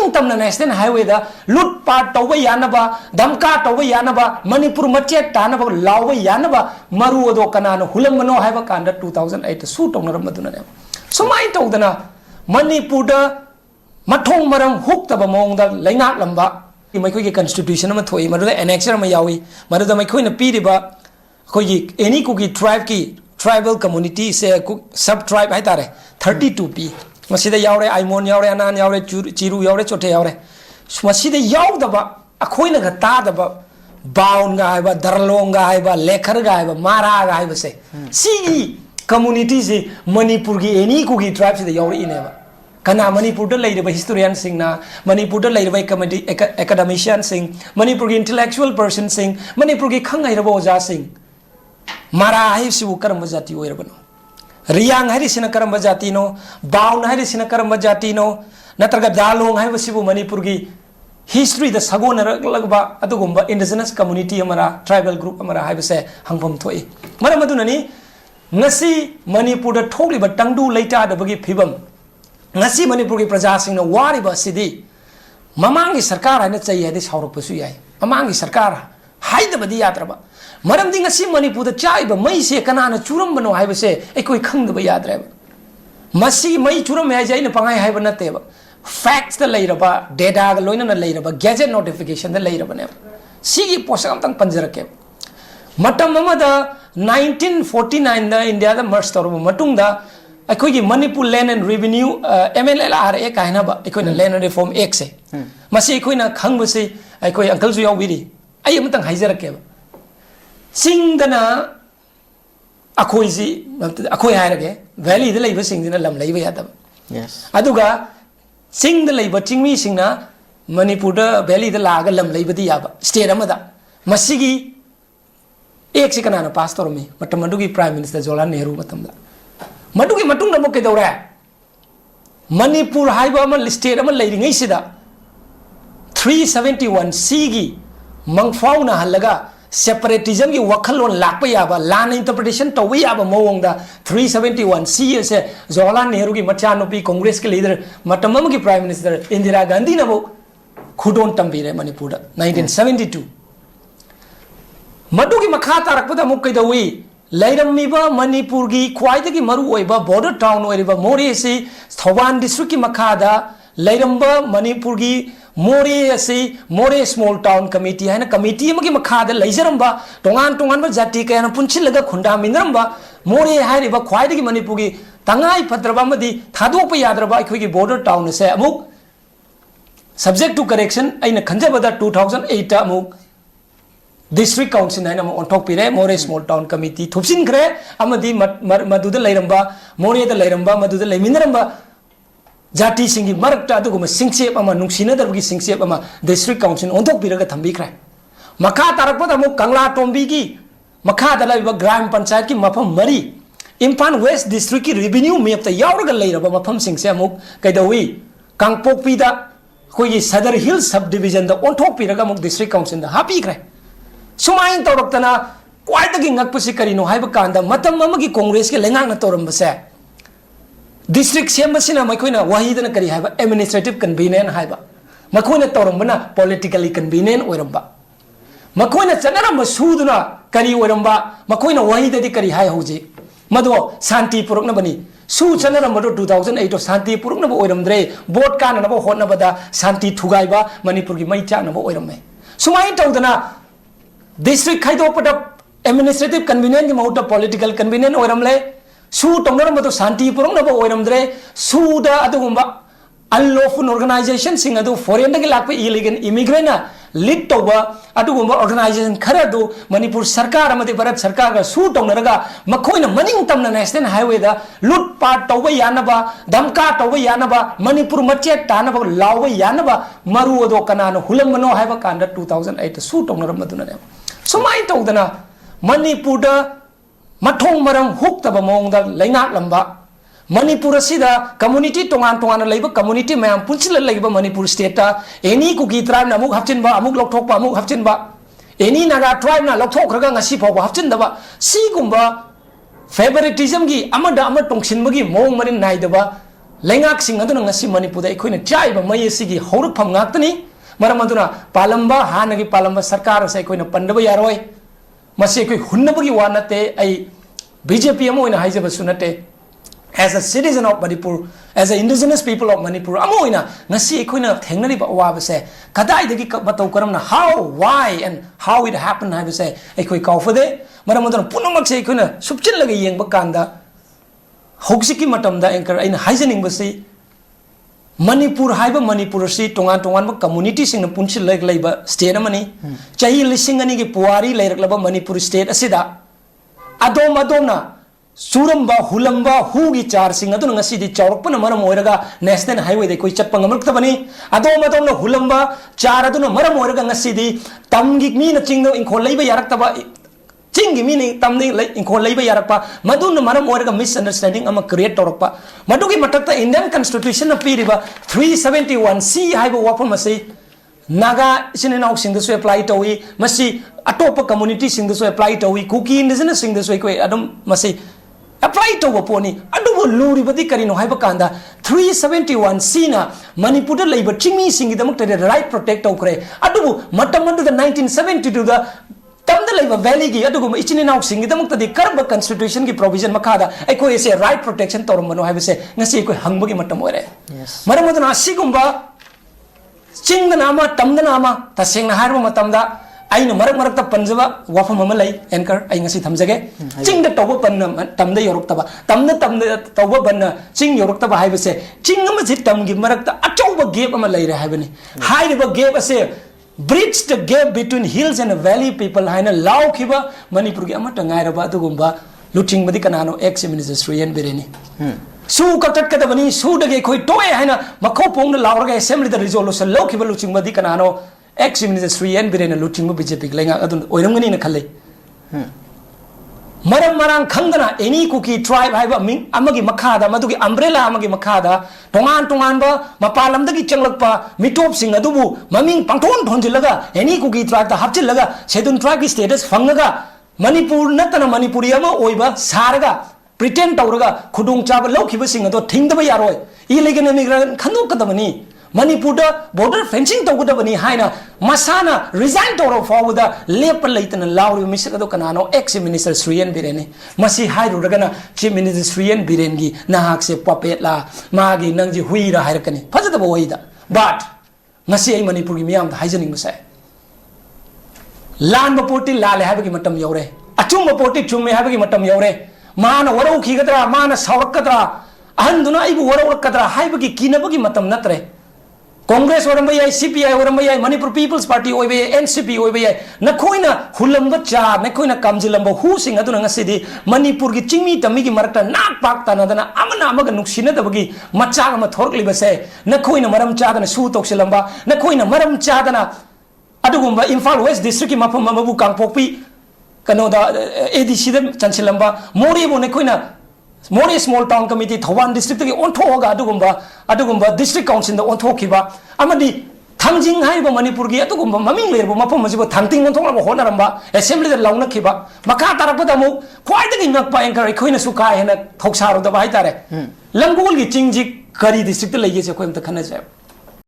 मनिंग तमना national highway दा लूट पाट तौबा यानबा धमका तौबा यानबा मणिपुर मचेट तानबा लावबा यानबा मरु अदो कनानो हुलमनो हाइबा कांदा 2008 सू तौनरमदुना ने सुमाइ तौदना मणिपुर दा मठोंग मरम हुक्तबा मोंगदा लैनाक लंबा मैखोई के कॉन्स्टिट्यूशन में थोई मरुदा एनेक्सर में यावी मरुदा मैखोई न पीरिबा खोई एनी कुकी ट्राइब की ट्राइबल कम्युनिटी से सब ट्राइब है तारे 32 पी मसीद यावरे आइमोन यावरे अनान यावरे चिरू यावरे चोटे यावरे मसीद यावदबा अखोई न तादबा बाउन गा हाइबा दरलोंग गा हाइबा लेखर गा हाइबा मारा गा हाइबा से सीगी कम्युनिटी से मणिपुर की एनी कुकी ट्राइब से यावरे इनेबा कना मणिपुर लेरबा हिस्टोरियन सिंगना मणिपुर लेरबा एकेडमिशियन सिंग मणिपुर की इंटेलेक्चुअल पर्सन सिंग मणिपुर की खंगाइरबा ओजा सिंग मारा हाइसिबु करम जाति ओइरबनो रियांग हाइसिना करम जाति नो बाउन हाइसिना करम जाति नो नत्रगा दालोंग हाइबसिबु मणिपुर की हिस्ट्री द सगोन लगबा अदुगुंबा इंडिजिनस कम्युनिटी हमारा ट्राइबल ग्रुप हमारा हाइबसे हंगफम थोई मरम अदुननी ngasi मणिपुर द ठोकलिबा तंगदु लेटा दबगी फिबम ngasi मणिपुर की प्रजा सिंगना वारिबा सिदी ममांगी सरकार हाइना चाहिए हदि सावरपसु याय ममांगी सरकार हाइदबदी यात्रबा मरमदी ngasi मणिपुर द चाइबा मई से कनाना चुरमबनो हाइबसे एकोई खंगदबा याद्रेबा मसी मई चुरम है जाइना पंगाई हाइबा नतेबा फैक्ट्स द लेरबा डेटा ग लोइना लेरबा गैजेट नोटिफिकेशन द लेरबने सिगी पोसक अमतंग पंजरके मतम अमदा 1949 द इंडिया द मर्ज तौरबा मतुंगदा अखोई Manipur land and revenue MLLRA कहनाबा अखोइना लैंड एंड रिफॉर्म एक्ट से मसी अखोइना खंगबसे अखोई अंकल जु यावबिरी आई अमतंग हाइजरकेबा सिंगदना अखोई जी अखोई हायरगे वैली द लेबा सिंगदिना लम लेबा यादब यस अदुगा सिंग द लेबा चिंगमी सिंगना मणिपुर द वैली द लागा लम लेबदी याबा स्टेट अमदा मसीगी एक से कनाना पास तौरमी मतम मडुगी प्राइम मिनिस्टर जवाहरलाल नेहरू मतमदा मडुगी मतुंग नमो केदौरे मणिपुर हाइबा अम स्टेट अम लेरिंगै सिदा 371 सीगी मंगफाउना हल्लगा सेपरेटिज्म की वखलोन लाप याबा लान इंटरप्रिटेशन तौब याबा मौंगदा 371 सी से जवाहरलाल नेहरू की मचानुपी कांग्रेस के लीडर मतम की प्राइम मिनिस्टर इंदिरा गांधी नबो खुदोन तंबीरे मणिपुर 1972 मडु की मखा तारकपदा मुक कैदवी लैरमीबा मणिपुर की ख्वाइदगी मरु ओइबा बॉर्डर टाउन ओइरिबा मोरे से थौबान डिस्ट्रिक्ट की मखादा लैरंबा मणिपुर की मोरे स्मॉल टाउन कमिटी है ना कमिटी की मखादा लैजरंबा तोंगान तोंगान जाति कयाना पुंछिलगा खुंडा मिनरंबा मोरे हाइरिबा ख्वाइदगी मणिपुर की तंगाई फद्रबा मदी थादोप याद्रबा अखोई की बॉर्डर टाउन से अमुक सब्जेक्ट टू करेक्शन अइना खंजबदा 2008 अमुक डिस्ट्रिक्ट काउंसिल है ऑनथोक पीरे मोरे स्मॉल टाउन कमिटी थुपसिनख्रे अमदी मदुद लैरंबा मोरेद लैरंबा मदुद लैमिनरंबा जाति सिंगी मरक्ता अदुगुम सिंगसेप अमा नुंगसिनदरबगी सिंगसेप अमा डिस्ट्रिक्ट काउंसिल ऑनथोक पीरगा थंबीख्रे मखा तारकपद अमुक कंगला टोंबी की मखा दलाइबा ग्राम पंचायत की मफम मरी इम्फाल वेस्ट डिस्ट्रिक्ट की रेवेन्यू मैप ता यावरगा लैरबा मफम सिंगसे अमुक कैदवी कांगपोकपीदा कोई सदर हिल सब डिवीजन दा ऑनथोक पीरगा अमुक डिस्ट्रिक्ट काउंसिल दा हापीख्रे सुमाइन तौरक्तना क्वाइदगी ngakpasi karino haiba kanda matam amagi Congress के लेंगांगना तौरंबसे डिस्ट्रिक्ट सेमबसिना मखोइना वाहिदना करी हाइबा एडमिनिस्ट्रेटिव कन्वीनियंट हाइबा मखोइना तौरंबना पॉलिटिकली कन्वीनियंट ओइरंबा मखोइना चनरंबा सुदुना करी ओइरंबा मखोइना वाहिददी करी हाइ होजे मदो शांति पुरकनबनी सु चनरंबा 2008 शांति पुरकनबा ओइरंद्रे बोट काननबा होटनबदा शांति थुगाइबा मणिपुर की मई चानबा ओइरंमे सुमाइन तौदना डिस्ट्रिक्ट खाइदोपदा एडमिनिस्ट्रेटिव कन्वीनियंट की महूत पॉलिटिकल कन्वीनियंट ओइरमले सु तौनरंबदो शांति पुरकनबा ओइरंद्रे सुदा अदुगुंबा अनलॉफुल ऑर्गेनाइजेशन सिंग अदु foreign दगी Lakpa illegal immigrant lead तौबा अदुगुंबा ऑर्गेनाइजेशन खरा दु मणिपुर सरकार अमदि भारत सरकार का सु तौनरगा मखोइना मनिंग तमना नेशनल हाईवे दा लूट पाट तौबा यानबा धमका तौबा यानबा मणिपुर मचेट तानबा लावबा यानबा मरु अदो कनानो हुलमनो हाइबा कांदा 2008 सु तौनरमदुना सुमाइ तौदना मणिपुर दा मठोंग मरम हुक्तबा मोंगदा लैनाक लंबा मणिपुर असिदा कम्युनिटी तोंगान तोंगान लेबा कम्युनिटी मैम पुंचिल लेबा मणिपुर स्टेट एनी कुकी ट्राइब ना अमुक हपचिनबा अमुक लौथोकबा अमुक हपचिनबा एनी नागा ट्राइब ना लौथोखरगा ngasi फावबा हपचिनदबा सिगुंबा फेवरेटिज्म की अमदा अम तोंगसिनबगी मोंग मरिन नाइदबा लेंगाक सिंह अदुना ngasi Manipur da ekhoi na chai ba mai sigi horuk pham ngak tani maram aduna palamba hanagi palamba sarkar se ekhoi na pandaba yaroi masi ekhoi hunnabagi wa nate ai BJP amo ina haijaba sunate as a citizen of Manipur as a indigenous people of Manipur amo ina ngasi ekhoi na thengnari ba wa ba se kadai dagi batau karam na how why and how it happened ha ba se ekhoi kaufade maram aduna punamak se ekhoi na subchin laga yengba kanda Hoksiki matamda anchor in hygienic basi Manipur haiba Manipur si tongan tongan ba community sing na punchil like labor state amani chahi lising ani ki puari like laba Manipur state asida adom na suramba hulamba hugi char sing adu ngasi di chawrak pa na maram oiraga national highway de koi chatpa ngamuk tabani adom na hulamba char adu na maram oiraga ngasi di tamgi mi na chingno in kholai ba yarak taba Chingi meaning tamni like in Kolaiba Yarapa, Maduna Maram Oraga misunderstanding ama create Torapa. Maduki Matata Indian Constitution of Piriba 371C Haiba Wapamasi Naga Sinanau sing this way apply to we Masi Atopa community sing this way apply to we Cookie indigenous sing this way Adam Masi apply to Waponi Adu Luri Badikarino Haibakanda 371C na Manipur labor Chimi sing the Mukta right protect Okre Adu Matamandu the 1972 the Tamda laiba valley gi adu gum ichini nauk sing idamuk tadi karba constitution ki provision makada eko ese right protection tormano haibe se ngasi eko hangbagi matam ore maramudun asigumba chingda nama tamda nama tasengna harba matamda aina marak ta panjaba wafam ama lai anchor ai ngasi thamjage chingda toba panna tamda yorok tamda toba banna ching yorok taba haibe se chingama jitam gi marak ta achauba gap ama lai re haibe ni haiba gap ase bridge the gap between hills and valley people haina law khiba Manipur gi amata ngairaba adugumba luching badi kanano ex minister Sriyan Bireni su katat kadabani su dage khoi toy haina makho pong na lawraga assembly the resolution law khiba luching badi kanano ex minister Sriyan Bireni luching BJP lenga adun oiramgani na khalle Maram marang khangdana any cookie tribe haiba ming amagi makhada madugi umbrella amagi makhada tongan ba mapalamdagi changlakpa mitop sing adubu maming pangthon thonjilaga any cookie tribe ta hapchilaga sedun tribe ki status fangaga Manipur natana Manipuri ama oiba saraga pretend tawraga khudung chaba lokhiba sing ado thingdaba yaroi illegal immigrant khandokadabani Manipur da border fencing tawgadabani haina masana resign tawra forward lepal laitana lawri misakado kanano ex minister Sriyan Bireni masi hairuragana chief minister Sriyan Birengi nahak se puppet la magi nangji huira hairakani fajadaba oida but ngasi ai Manipur gi miyam da haijaning masai lan bapoti lale habagi matam yore achum bapoti chumme habagi matam yore mana warau khigadra mana sawrakadra ahanduna ibu warawakadra haibagi kinabagi matam natre Congress oramba yai CPI oramba yai Manipur People's Party oibe NCP oibe yai nakoina hulamba cha nakoina kamjilamba hu sing aduna ngasidi Manipur gi chingmi tammi gi marakta nak pak tanadana amana amaga nuksina dabagi macha ma thorkli base nakoina maram cha dana su toksilamba nakoina maram cha dana adugumba Imphal West District ki mafam mabu kangpokpi kanoda ADC da chanchilamba mori bo nakoina More small town committee Thawan district ki onthoga adugumba district council da onthokiba amadi thangjing haiba Manipur gi adugumba maming lerbo mapam majibo thangting onthola bo honaramba assembly da launa khiba makha tarakpada mu khwaidagi nakpa anchor khoina su kai hena thoksaru da bai tare langul gi chingji kari district legi se khoim ta khana jai